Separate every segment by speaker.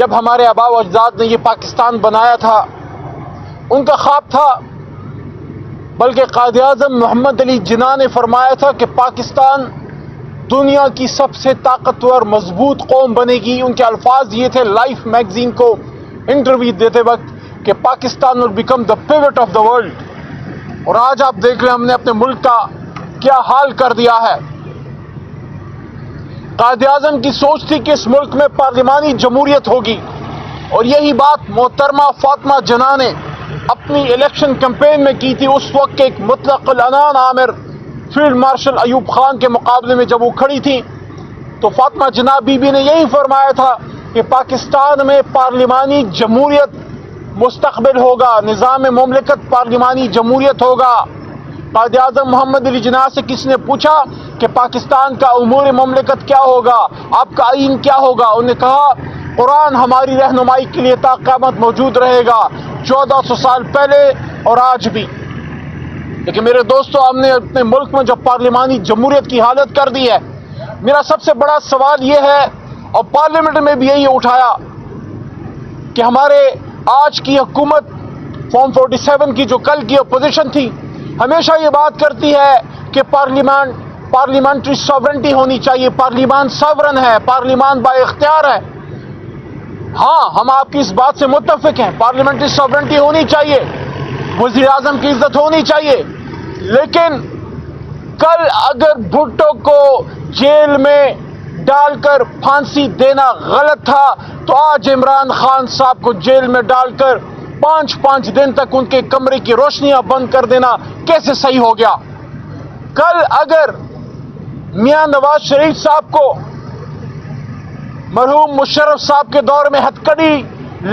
Speaker 1: جب ہمارے آباء و اجداد نے یہ پاکستان بنایا تھا ان کا خواب تھا، بلکہ قائد اعظم محمد علی جناح نے فرمایا تھا کہ پاکستان دنیا کی سب سے طاقتور مضبوط قوم بنے گی۔ ان کے الفاظ یہ تھے لائف میگزین کو انٹرویو دیتے وقت کہ Pakistan will become the pivot of the world۔ اور آج آپ دیکھ رہے ہیں ہم نے اپنے ملک کا کیا حال کر دیا ہے۔ قائد اعظم کی سوچ تھی کہ اس ملک میں پارلیمانی جمہوریت ہوگی، اور یہی بات محترمہ فاطمہ جناح نے اپنی الیکشن کیمپین میں کی تھی۔ اس وقت کے ایک مطلق العنان آمر فیلڈ مارشل ایوب خان کے مقابلے میں جب وہ کھڑی تھی تو فاطمہ جناح بی بی نے یہی فرمایا تھا کہ پاکستان میں پارلیمانی جمہوریت مستقبل ہوگا، نظام مملکت پارلیمانی جمہوریت ہوگا۔ قائد اعظم محمد علی جناح سے کسی نے پوچھا کہ پاکستان کا امور مملکت کیا ہوگا، آپ کا آئین کیا ہوگا؟ انہوں نے کہا قرآن ہماری رہنمائی کے لیے تا قیامت موجود رہے گا، 1400 سال پہلے اور آج بھی۔ لیکن میرے دوستو، ہم نے اپنے ملک میں جو پارلیمانی جمہوریت کی حالت کر دی ہے، میرا سب سے بڑا سوال یہ ہے، اور پارلیمنٹ میں بھی یہی اٹھایا، کہ ہمارے آج کی حکومت فارم 47 کی جو کل کی اپوزیشن تھی ہمیشہ یہ بات کرتی ہے کہ پارلیمنٹری ساورنٹی ہونی چاہیے، پارلیمان ساورن ہے، پارلیمان با اختیار ہے۔ ہاں، ہم آپ کی اس بات سے متفق ہیں، پارلیمنٹری ساورنٹی ہونی چاہیے، وزیر اعظم کی عزت ہونی چاہیے، لیکن کل اگر بھٹو کو جیل میں ڈال کر پھانسی دینا غلط تھا تو آج عمران خان صاحب کو جیل میں ڈال کر 5 دن تک ان کے کمرے کی روشنیاں بند کر دینا کیسے صحیح ہو گیا؟ کل اگر میاں نواز شریف صاحب کو مرحوم مشرف صاحب کے دور میں ہتھکڑی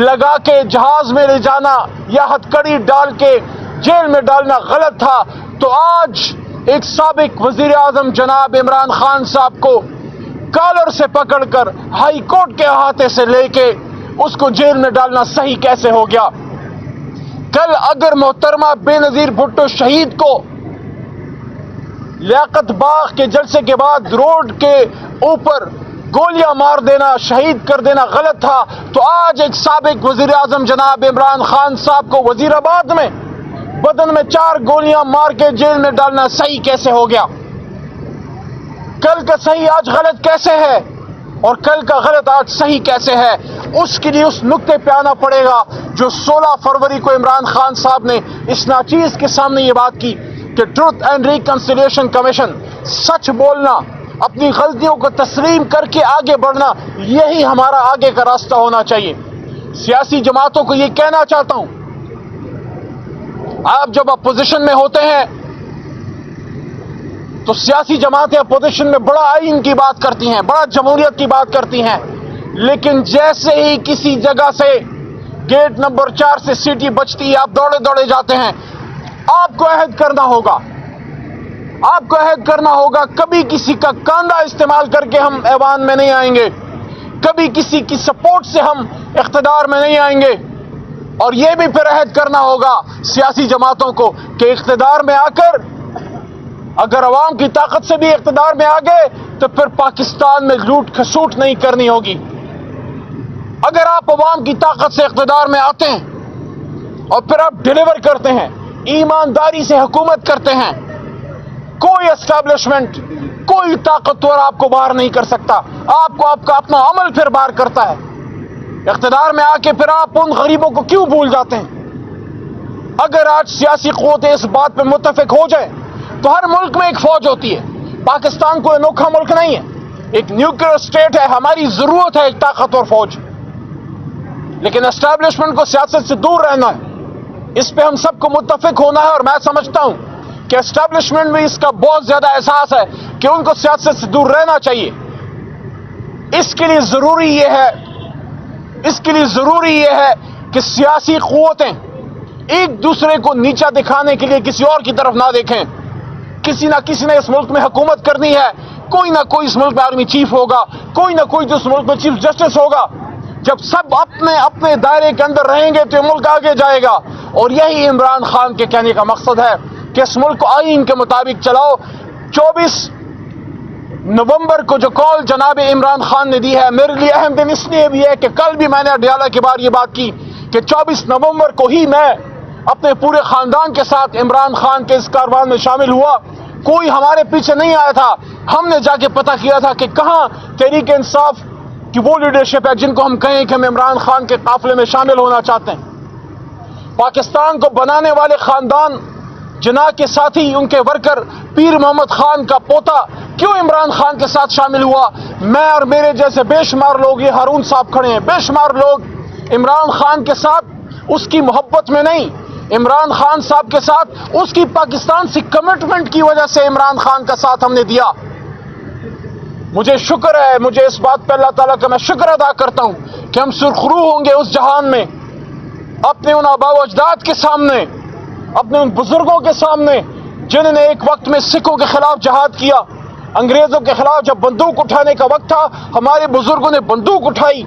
Speaker 1: لگا کے جہاز میں لے جانا یا ہتھکڑی ڈال کے جیل میں ڈالنا غلط تھا، تو آج ایک سابق وزیر اعظم جناب عمران خان صاحب کو کالر سے پکڑ کر ہائی کورٹ کے احاطے سے لے کے اس کو جیل میں ڈالنا صحیح کیسے ہو گیا؟ کل اگر محترمہ بے نظیر بھٹو شہید کو لیاقت باغ کے جلسے کے بعد روڈ کے اوپر گولیاں مار دینا، شہید کر دینا غلط تھا، تو آج ایک سابق وزیر اعظم جناب عمران خان صاحب کو وزیر آباد میں بدن میں 4 گولیاں مار کے جیل میں ڈالنا صحیح کیسے ہو گیا؟ کل کا صحیح آج غلط کیسے ہے، اور کل کا غلط آج صحیح کیسے ہے؟ اس کے لیے اس نقطے پہ آنا پڑے گا جو 16 فروری کو عمران خان صاحب نے اس ناچیز کے سامنے یہ بات کی کہ ٹروتھ اینڈ ریکنسیلیشن کمیشن، سچ بولنا، اپنی غلطیوں کو تسلیم کر کے آگے بڑھنا، یہی ہمارا آگے کا راستہ ہونا چاہیے۔ سیاسی جماعتوں کو یہ کہنا چاہتا ہوں، آپ جب اپوزیشن میں ہوتے ہیں تو سیاسی جماعتیں اپوزیشن میں بڑا آئین کی بات کرتی ہیں، بڑا جمہوریت کی بات کرتی ہیں، لیکن جیسے ہی کسی جگہ سے گیٹ نمبر 4 سے سیٹی بچتی ہے آپ دوڑے دوڑے جاتے ہیں۔ آپ کو عہد کرنا ہوگا، آپ کو عہد کرنا ہوگا، کبھی کسی کا کاندھا استعمال کر کے ہم ایوان میں نہیں آئیں گے، کبھی کسی کی سپورٹ سے ہم اقتدار میں نہیں آئیں گے، اور یہ بھی پھر عہد کرنا ہوگا سیاسی جماعتوں کو کہ اقتدار میں آ کر اگر عوام کی طاقت سے بھی اقتدار میں آ گئے تو پھر پاکستان میں لوٹ کھسوٹ نہیں کرنی ہوگی۔ اگر آپ عوام کی طاقت سے اقتدار میں آتے ہیں اور پھر آپ ڈیلیور کرتے ہیں، ایمانداری سے حکومت کرتے ہیں، کوئی اسٹیبلشمنٹ، کوئی طاقتور آپ کو باہر نہیں کر سکتا، آپ کو آپ کا اپنا عمل پھر باہر کرتا ہے۔ اقتدار میں آ کے پھر آپ ان غریبوں کو کیوں بھول جاتے ہیں؟ اگر آج سیاسی قوتیں اس بات پہ متفق ہو جائیں تو ہر ملک میں ایک فوج ہوتی ہے۔ پاکستان کوئی انوکھا ملک نہیں ہے، ایک نیوکلیئر اسٹیٹ ہے، ہماری ضرورت ہے ایک طاقتور فوج، لیکن اسٹیبلشمنٹ کو سیاست سے دور رہنا ہے، اس پہ ہم سب کو متفق ہونا ہے۔ اور میں سمجھتا ہوں کہ اسٹیبلشمنٹ میں اس کا بہت زیادہ احساس ہے کہ ان کو سیاست سے دور رہنا چاہیے۔ اس کے لیے ضروری یہ ہے کہ سیاسی قوتیں ایک دوسرے کو نیچا دکھانے کے لیے کسی اور کی طرف نہ دیکھیں۔ کسی نہ کسی نے اس ملک میں حکومت کرنی ہے، کوئی نہ کوئی اس ملک میں آرمی چیف ہوگا، کوئی نہ کوئی جو اس ملک میں چیف جسٹس ہوگا۔ جب سب اپنے اپنے دائرے کے اندر رہیں گے تو یہ ملک آگے جائے گا، اور یہی عمران خان کے کہنے کا مقصد ہے کہ اس ملک کو آئین کے مطابق چلاؤ۔ नवंबर को जो कॉल जनाब इमरान खान ने दी है, मेरे लिए अहम दिन इसलिए भी है कि कल भी मैंने अडियाला के बार ये बात की कि 24 नवंबर को ही मैं अपने पूरे खानदान के साथ इमरान खान के इस कारवान में शामिल हुआ। कोई हमारे पीछे नहीं आया था, हमने जाके पता किया था कि कहाँ तहरीक इंसाफ की वो लीडरशिप है जिनको हम कहें कि हम इमरान खान के काफिले में शामिल होना चाहते हैं। पाकिस्तान को बनाने वाले खानदान जिन्ना के साथी, उनके वर्कर पीर मोहम्मद खान का पोता क्यों इमरान खान के साथ शामिल हुआ? मैं और मेरे जैसे बेशुमार लोग, ये हारून साहब खड़े हैं, बेशुमार लोग इमरान खान के साथ उसकी मोहब्बत में नहीं, इमरान खान साहब के साथ उसकी पाकिस्तान से कमिटमेंट की वजह से इमरान खान का साथ हमने दिया। मुझे शुक्र है, मुझे इस बात पर अल्लाह ताला का मैं शुक्र अदा करता हूं कि हम सुरखरू होंगे उस जहान में, अपने उन आबा व अजदाद के सामने, अपने उन बुजुर्गों के सामने जिन्होंने एक वक्त में सिखों के खिलाफ जहाद किया। अंग्रेजों के खिलाफ जब बंदूक उठाने का वक्त था, हमारे बुजुर्गों ने बंदूक उठाई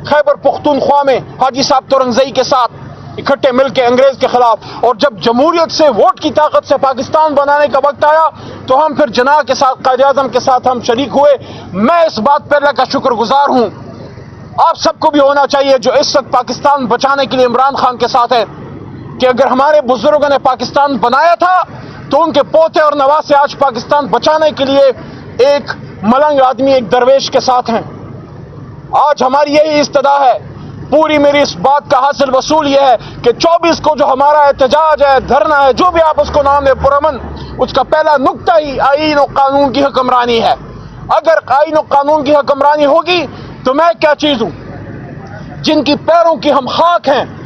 Speaker 1: खैबर पख्तूनख्वा में हाजी साहब तोरंगज़ई के साथ इकट्ठे मिलकर अंग्रेज के खिलाफ। और जब जमहूरियत से, वोट की ताकत से पाकिस्तान बनाने का वक्त आया तो हम फिर जिन्ना के साथ, कायद आज़म के साथ हम शरीक हुए। मैं इस बात पर अल्लाह का शुक्रगुजार हूं। आप सबको भी होना चाहिए जो इस वक्त पाकिस्तान बचाने के लिए इमरान खान के साथ है, कि अगर हमारे बुजुर्गों ने पाकिस्तान बनाया था तो उनके पोते और नवासे आज पाकिस्तान बचाने के लिए एक मलंग आदमी, एक दरवेश के साथ हैं। आज हमारी यही इस्तदा है। पूरी मेरी इस बात का हासिल वसूल यह है कि 24 को जो हमारा एहतजाज है, धरना है, जो भी आप उसको नाम दे, पुरअमन, उसका पहला नुक्ता ही आईन और कानून की हुक्मरानी है। अगर आईन और कानून की हुक्मरानी होगी तो मैं क्या चीज हूं? जिनकी पैरों की हम खाक हैं।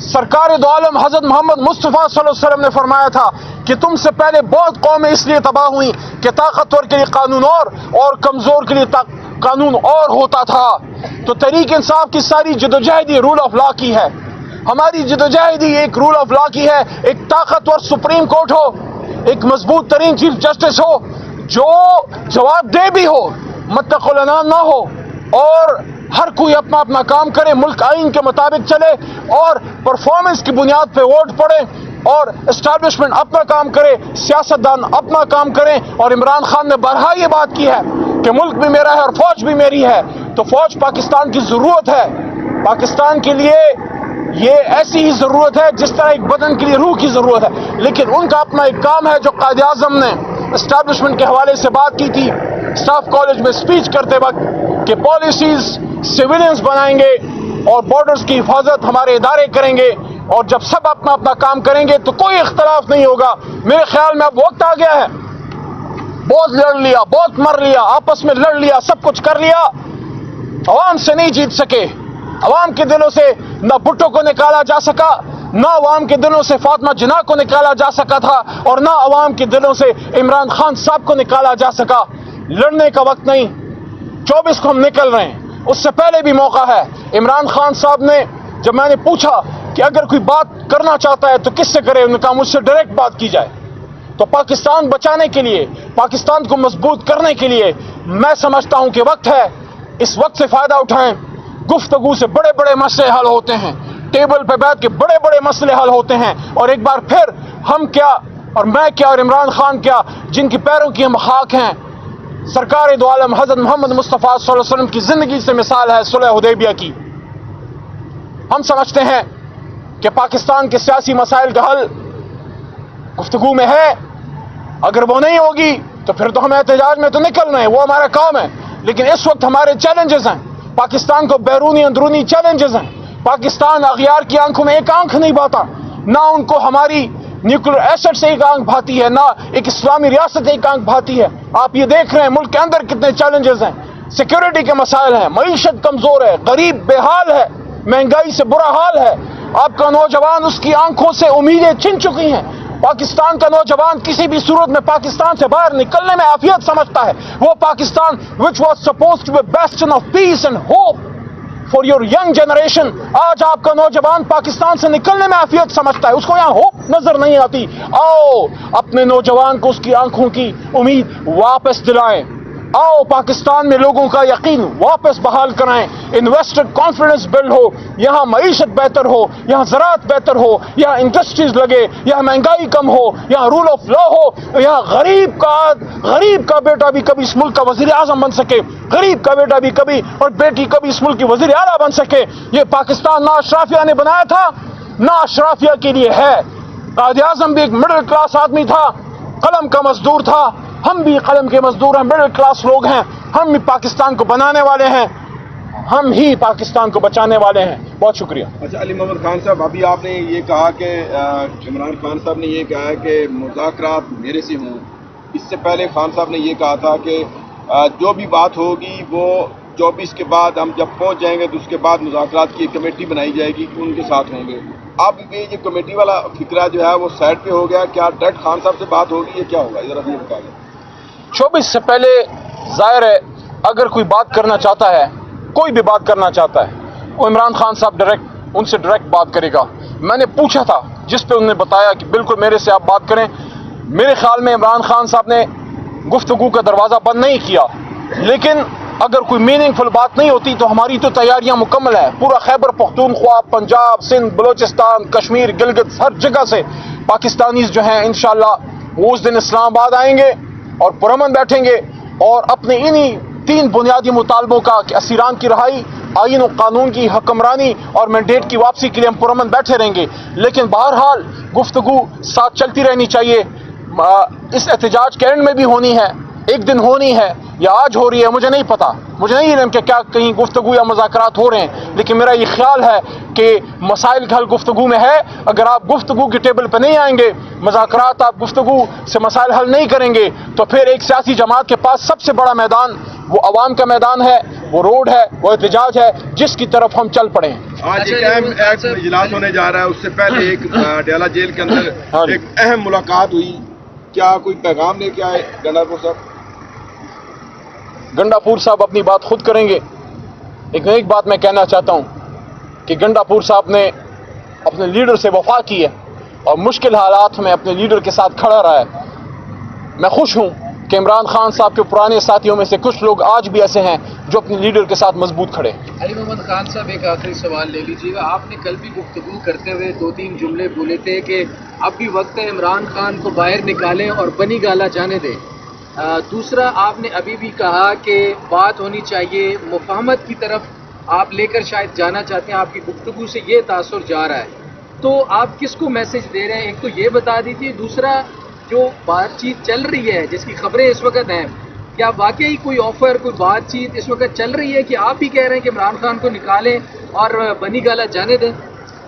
Speaker 1: सरकार दो आलम हजरत मोहम्मद मुस्तफ़ा सल्लल्लाहु अलैहि वसल्लम ने फरमाया था कि तुमसे पहले बहुत कौमें इसलिए तबाह हुई कि ताकतवर के लिए कानून और कमजोर के लिए कानून और होता था। तो तहरीक इंसाफ की सारी जदोजहदी रूल ऑफ लॉ की है। हमारी जदोजहदी एक रूल ऑफ लॉ की है। एक ताकतवर सुप्रीम कोर्ट हो, एक मजबूत तरीन चीफ जस्टिस हो जो जवाब दे भी हो, मुत्तक़िल अनान ना हो, और हर कोई अपना अपना काम करे, मुल्क आइन के मुताबिक चले और परफॉर्मेंस की बुनियाद पे वोट पड़े, और एस्टैब्लिशमेंट अपना काम करे, सियासतदान अपना काम करें। और इमरान खान ने बारहा ये बात की है कि मुल्क भी मेरा है और फौज भी मेरी है। तो फौज पाकिस्तान की जरूरत है। पाकिस्तान के लिए ये ऐसी ही जरूरत है जिस तरह एक बदन के लिए रूह की जरूरत है। लेकिन उनका अपना एक काम है जो कायद आज़म ने एस्टैब्लिशमेंट के हवाले से बात की थी स्टाफ कॉलेज में स्पीच करते वक्त, कि पॉलिसीज सिविलियंस बनाएंगे और बॉर्डर्स की हिफाजत हमारे इदारे करेंगे, और जब सब अपना अपना काम करेंगे तो कोई इख्तलाफ नहीं होगा। मेरे ख्याल में अब वक्त आ गया है। बहुत लड़ लिया, बहुत मर लिया, आपस में लड़ लिया, सब कुछ कर लिया, अवाम से नहीं जीत सके। अवाम के दिलों से न भुट्टो को निकाला जा सका, न अवाम के दिलों से फातिमा जिन्ना को निकाला जा सका था, और न अवाम के दिलों से इमरान खान साहब को निकाला जा सका। लड़ने का वक्त नहीं, 24 को हम निकल रहे हैं, उससे पहले भी मौका है। इमरान खान साहब ने, जब मैंने पूछा कि अगर कोई बात करना चाहता है तो किससे करे, उन्होंने कहा मुझसे डायरेक्ट बात की जाए। तो पाकिस्तान बचाने के लिए, पाकिस्तान को मजबूत करने के लिए मैं समझता हूं कि वक्त है, इस वक्त से फायदा उठाएं। गुफ्तगू से बड़े बड़े मसले हल होते हैं, टेबल पे बैठ के बड़े बड़े मसले हल होते हैं। और एक बार फिर हम क्या और मैं क्या और इमरान खान क्या, जिनकी पैरों की हम खाक हैं, सरकार दो आलम हजरत मोहम्मद मुस्तफ़ा सल्लल्लाहु अलैहि वसल्लम की जिंदगी से मिसाल है सुलह हुदैबिया की। हम समझते हैं कि पाकिस्तान के सियासी मसाइल का हल गुफ्तगू में है। अगर वो नहीं होगी तो फिर तो हम एहतजाज में तो निकल रहे हैं, वो हमारा काम है। लेकिन इस वक्त हमारे चैलेंजेस हैं, पाकिस्तान को बैरूनी अंदरूनी चैलेंजेस हैं। पाकिस्तान अगयार की आंखों में एक आंख नहीं भाता, ना उनको हमारी न्यूक्लियर एसेट से एक आंख भाती है, ना एक इस्लामी रियासत एक आंख भाती है। आप ये देख रहे हैं मुल्क के अंदर कितने चैलेंजेस हैं, सिक्योरिटी के मसाइल हैं, मईशत कमजोर है, गरीब बेहाल है, महंगाई से बुरा हाल है। आपका नौजवान, उसकी आंखों से उम्मीदें छिन चुकी हैं। पाकिस्तान का नौजवान किसी भी सूरत में पाकिस्तान से बाहर निकलने में आफियत समझता है। वो Pakistan which was supposed to be bastion of peace and hope for your young generation, आज आपका नौजवान पाकिस्तान से निकलने में आफियत समझता है, उसको यहाँ होप नजर नहीं आती। आओ अपने नौजवान को उसकी आंखों की उम्मीद वापस दिलाएं, आओ पाकिस्तान में लोगों का यकीन वापस बहाल कराएं, इन्वेस्टर कॉन्फिडेंस बिल्ड हो, यहाँ मईशत बेहतर हो, यहाँ ज़राअत बेहतर हो, यहाँ इंडस्ट्रीज लगे, यहाँ महंगाई कम हो, यहाँ रूल ऑफ लॉ हो, यहाँ गरीब का बेटा भी कभी इस मुल्क का वज़ीर आज़म बन सके, गरीब का बेटा भी कभी और बेटी कभी इस मुल्क की वज़ीर आला बन सके। ये पाकिस्तान ना अशराफिया ने बनाया था, ना अशराफिया के लिए है। कायद आज़म भी एक मिडिल क्लास आदमी था, कलम का मजदूर था, हम भी कलम के मजदूर हैं, मिडिल क्लास लोग हैं, हम भी पाकिस्तान को बनाने वाले हैं, हम ही पाकिस्तान को बचाने वाले हैं। बहुत शुक्रिया।
Speaker 2: अच्छा अली मोहम्मद खान साहब, अभी आपने ये कहा कि इमरान खान साहब ने ये कहा है कि मुज़ाकरात मेरे से हों। इससे पहले खान साहब ने ये कहा था कि जो भी बात होगी वो 24 के बाद हम जब पहुंच जाएंगे तो उसके बाद मुज़ाकरात की एक कमेटी बनाई जाएगी, उनके साथ होंगे। अब ये कमेटी वाला फिक्रा जो है वो साइड पे हो गया, क्या डायरेक्ट खान साहब से बात होगी, ये क्या होगा, इधर अभी बता दें।
Speaker 1: 24 से पहले जाहिर है अगर कोई बात करना चाहता है, कोई भी बात करना चाहता है, वो इमरान खान साहब उनसे डायरेक्ट बात करेगा। मैंने पूछा था, जिस पे उन्होंने बताया कि बिल्कुल मेरे से आप बात करें। मेरे ख्याल में इमरान खान साहब ने गुफ्तगू का दरवाज़ा बंद नहीं किया, लेकिन अगर कोई मीनिंगफुल बात नहीं होती तो हमारी तो तैयारियां मुकम्मल है। पूरा खैबर पख्तूनख्वा, पंजाब, सिंध, बलोचिस्तान, कश्मीर, गिलगित, हर जगह से पाकिस्तानीज जो हैं इंशाअल्लाह वो उस दिन इस्लामाबाद आएंगे और पुरअमन बैठेंगे और अपने इन्हीं 3 बुनियादी मुतालबों का कि असीरान की रहाई, आईन और कानून की हकमरानी और मैंडेट की वापसी के लिए हम पुरअमन बैठे रहेंगे। लेकिन बहरहाल गुफ्तगू साथ चलती रहनी चाहिए। इस एहतजाज के एंड में भी होनी है, एक दिन होनी है या आज हो रही है, मुझे नहीं पता, मुझे नहीं है कि क्या कहीं गुफ्तगू या मुज़ाकरात हो रहे हैं, लेकिन मेरा ये ख्याल है कि मसाइल का हल गुफ्तगू में है। अगर आप गुफ्तगू की टेबल पर नहीं आएंगे, मुज़ाकरात आप गुफ्तगू से मसाइल हल नहीं करेंगे, तो फिर एक सियासी जमात के पास सबसे बड़ा मैदान वो अवाम का मैदान है, वो रोड है, वो एहतजाज है, जिसकी तरफ हम चल पड़े हैं।
Speaker 2: आज एक अहम इजलास होने जा रहा है, उससे पहले एक डयाला जेल के अंदर एक अहम मुलाकात हुई, क्या कोई पैगाम लेके आए गंडापुर साहब?
Speaker 1: गंडापुर साहब अपनी बात खुद करेंगे, लेकिन एक बात मैं कहना चाहता हूं कि गंडापुर साहब ने अपने लीडर से वफा की है और मुश्किल हालात में अपने लीडर के साथ खड़ा रहा है। मैं खुश हूं कि इमरान खान साहब के पुराने साथियों में से कुछ लोग आज भी ऐसे हैं जो अपने लीडर के साथ मजबूत खड़े।
Speaker 3: अली मोहम्मद खान साहब, एक आखिरी सवाल ले लीजिएगा। आपने कल भी गुफ्तगू करते हुए 2-3 जुमले बोले थे कि अब भी वक्त है इमरान खान को बाहर निकालें और बनी गाला जाने दें। दूसरा, आपने अभी भी कहा कि बात होनी चाहिए, मुफाहमत की तरफ आप लेकर शायद जाना चाहते हैं, आपकी गुफ्तगू से ये तासुर जा रहा है, तो आप किसको मैसेज दे रहे हैं, एक तो ये बता दीजिए। दूसरा, जो बातचीत चल रही है जिसकी खबरें इस वक्त हैं, क्या वाकई कोई ऑफर, कोई बातचीत इस वक्त चल रही है कि आप ही कह रहे हैं कि इमरान खान को निकालें और बनी गाला जाने दें?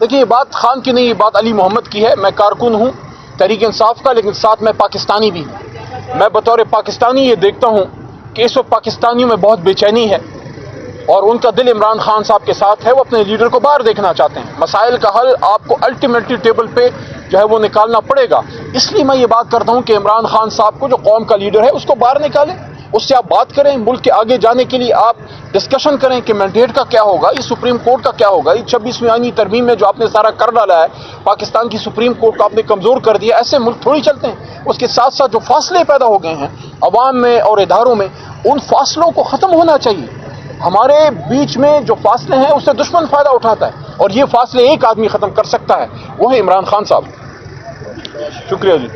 Speaker 1: देखिए, ये बात खान की नहीं, ये बात अली मोहम्मद की है। मैं कारकुन हूँ तहरीक इंसाफ का, लेकिन साथ में पाकिस्तानी भी हूँ। मैं बतौर पाकिस्तानी ये देखता हूँ कि इस वक्त पाकिस्तानियों में बहुत बेचैनी है और उनका दिल इमरान खान साहब के साथ है। वो अपने लीडर को बाहर देखना चाहते हैं। मसाइल का हल आपको अल्टीमेटली टेबल पे जो है वो निकालना पड़ेगा। इसलिए मैं ये बात करता हूँ कि इमरान खान साहब को, जो कौम का लीडर है, उसको बाहर निकालें, उससे आप बात करें। मुल्क के आगे जाने के लिए आप डिस्कशन करें कि मैंडेट का क्या होगा, ये सुप्रीम कोर्ट का क्या होगा। ये 26वीं आईनी तरमीम में जो आपने सारा कर डाला है, पाकिस्तान की सुप्रीम कोर्ट को आपने कमज़ोर कर दिया। ऐसे मुल्क थोड़ी चलते हैं। उसके साथ साथ जो फासले पैदा हो गए हैं अवाम में और इदारों में, उन फासलों को ख़त्म होना चाहिए। हमारे बीच में जो फासले हैं उससे दुश्मन फ़ायदा उठाता है और ये फासले एक आदमी ख़त्म कर सकता है, वो है इमरान खान साहब। शुक्रिया जी।